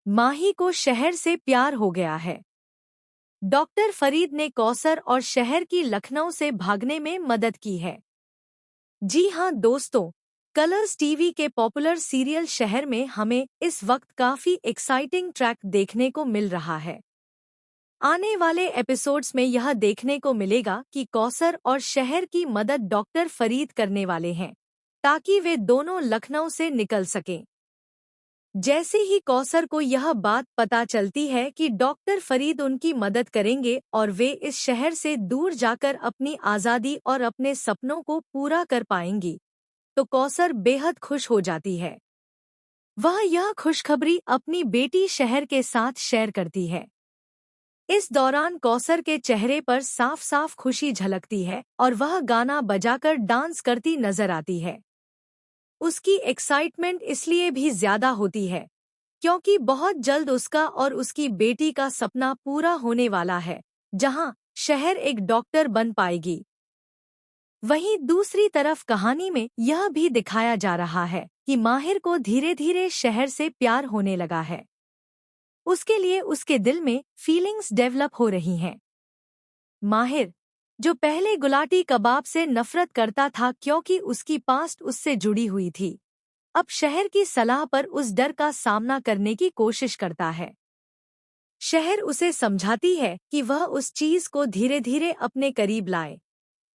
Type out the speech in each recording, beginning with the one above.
माही को शहर से प्यार हो गया है। डॉक्टर फरीद ने कौसर और शहर की लखनऊ से भागने में मदद की है। जी हाँ दोस्तों, कलर्स टीवी के पॉपुलर सीरियल शहर में हमें इस वक्त काफी एक्साइटिंग ट्रैक देखने को मिल रहा है। आने वाले एपिसोड्स में यह देखने को मिलेगा कि कौसर और शहर की मदद डॉक्टर फरीद करने वाले हैं, ताकि वे दोनों लखनऊ से निकल सकें। जैसे ही कौसर को यह बात पता चलती है कि डॉक्टर फरीद उनकी मदद करेंगे और वे इस शहर से दूर जाकर अपनी आज़ादी और अपने सपनों को पूरा कर पाएंगी, तो कौसर बेहद खुश हो जाती है। वह यह खुशखबरी अपनी बेटी शहर के साथ शेयर करती है। इस दौरान कौसर के चेहरे पर साफ साफ खुशी झलकती है और वह गाना बजाकर डांस करती नजर आती है। उसकी एक्साइटमेंट इसलिए भी ज्यादा होती है क्योंकि बहुत जल्द उसका और उसकी बेटी का सपना पूरा होने वाला है, जहां शहर एक डॉक्टर बन पाएगी। वहीं दूसरी तरफ कहानी में यह भी दिखाया जा रहा है कि माहिर को धीरे धीरे शहर से प्यार होने लगा है। उसके लिए उसके दिल में फीलिंग्स डेवलप हो रही हैं। माहिर, जो पहले गुलाटी कबाब से नफरत करता था क्योंकि उसकी पास्ट उससे जुड़ी हुई थी, अब शहर की सलाह पर उस डर का सामना करने की कोशिश करता है। शहर उसे समझाती है कि वह उस चीज को धीरे धीरे अपने करीब लाए,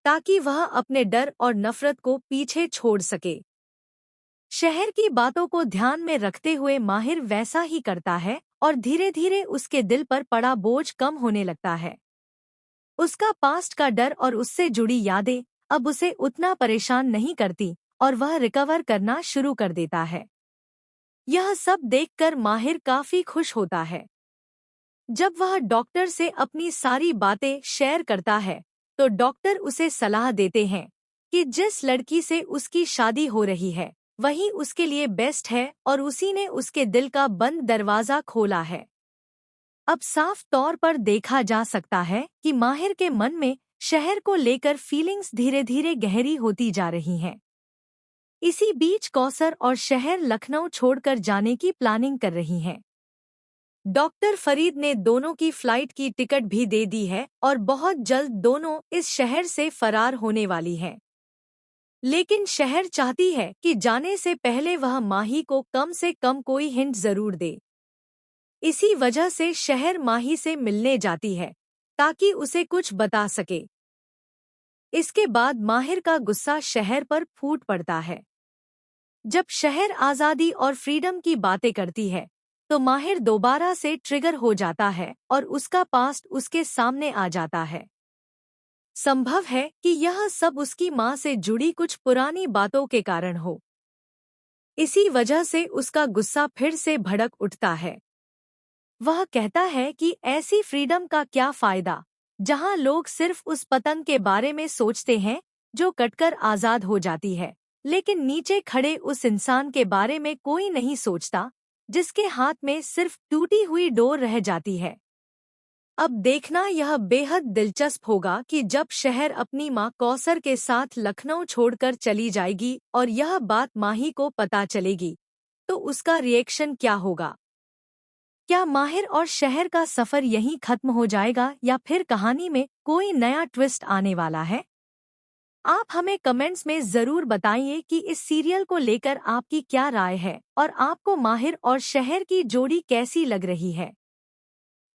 ताकि वह अपने डर और नफरत को पीछे छोड़ सके। शहर की बातों को ध्यान में रखते हुए माहिर वैसा ही करता है और धीरे धीरे उसके दिल पर पड़ा बोझ कम होने लगता है। उसका पास्ट का डर और उससे जुड़ी यादें अब उसे उतना परेशान नहीं करती और वह रिकवर करना शुरू कर देता है। यह सब देखकर माहिर काफी खुश होता है। जब वह डॉक्टर से अपनी सारी बातें शेयर करता है, तो डॉक्टर उसे सलाह देते हैं कि जिस लड़की से उसकी शादी हो रही है, वही उसके लिए बेस्ट है और उसी ने उसके दिल का बंद दरवाजा खोला है। अब साफ तौर पर देखा जा सकता है कि माहिर के मन में शहर को लेकर फीलिंग्स धीरे धीरे गहरी होती जा रही हैं। इसी बीच कौसर और शहर लखनऊ छोड़कर जाने की प्लानिंग कर रही हैं। डॉक्टर फरीद ने दोनों की फ्लाइट की टिकट भी दे दी है और बहुत जल्द दोनों इस शहर से फरार होने वाली हैं। लेकिन शहर चाहती है कि जाने से पहले वह माही को कम से कम कोई हिंट जरूर दे। इसी वजह से शहर माही से मिलने जाती है ताकि उसे कुछ बता सके। इसके बाद माहिर का गुस्सा शहर पर फूट पड़ता है। जब शहर आज़ादी और फ्रीडम की बातें करती है, तो माहिर दोबारा से ट्रिगर हो जाता है और उसका पास्ट उसके सामने आ जाता है। संभव है कि यह सब उसकी माँ से जुड़ी कुछ पुरानी बातों के कारण हो। इसी वजह से उसका गुस्सा फिर से भड़क उठता है। वह कहता है कि ऐसी फ्रीडम का क्या फायदा, जहां लोग सिर्फ उस पतंग के बारे में सोचते हैं जो कटकर आजाद हो जाती है, लेकिन नीचे खड़े उस इंसान के बारे में कोई नहीं सोचता, जिसके हाथ में सिर्फ टूटी हुई डोर रह जाती है। अब देखना यह बेहद दिलचस्प होगा कि जब शहर अपनी मां कौसर के साथ लखनऊ छोड़कर चली जाएगी और यह बात माही को पता चलेगी, तो उसका रिएक्शन क्या होगा। क्या माहिर और शहर का सफर यहीं खत्म हो जाएगा या फिर कहानी में कोई नया ट्विस्ट आने वाला है? आप हमें कमेंट्स में जरूर बताइए कि इस सीरियल को लेकर आपकी क्या राय है और आपको माहिर और शहर की जोड़ी कैसी लग रही है।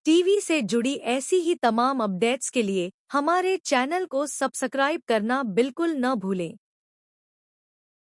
टीवी से जुड़ी ऐसी ही तमाम अपडेट्स के लिए हमारे चैनल को सब्सक्राइब करना बिल्कुल न भूलें।